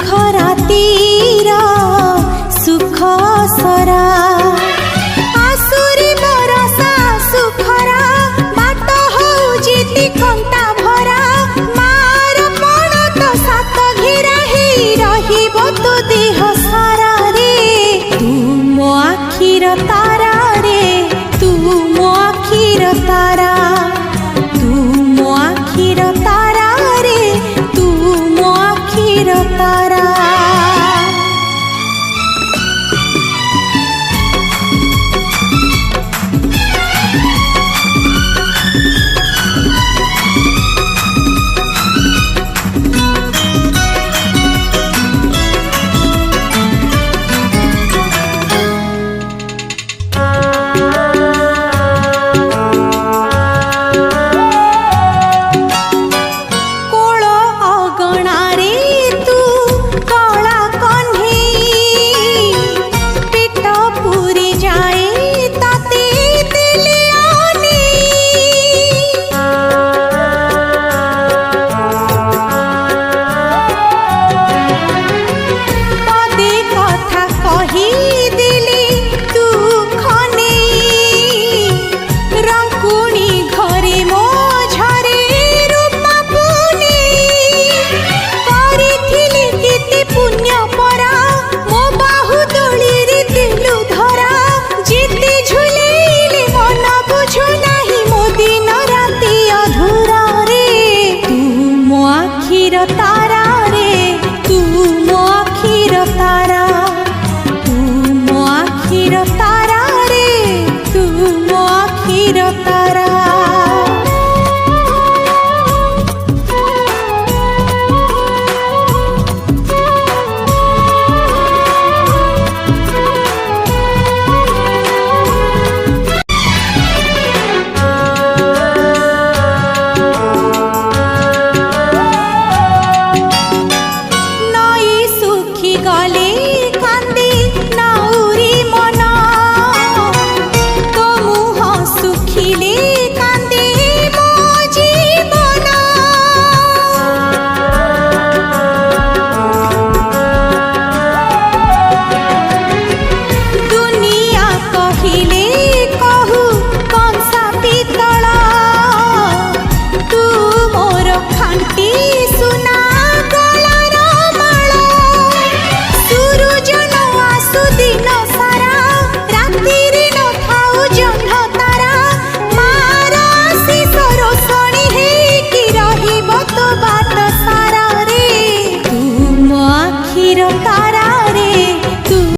दुख रातीर सुख सरा आसुरी बरसा सुखरा बाट हौजिति कंटा भरा मार पण तो सात घेरा ही रहिब तो देह सारा रे तू मो आखिर तारा रे तू मो आखिर तारा तू मो आखिर तारा रे तू मो आखिर तारा। तारा रे तू मो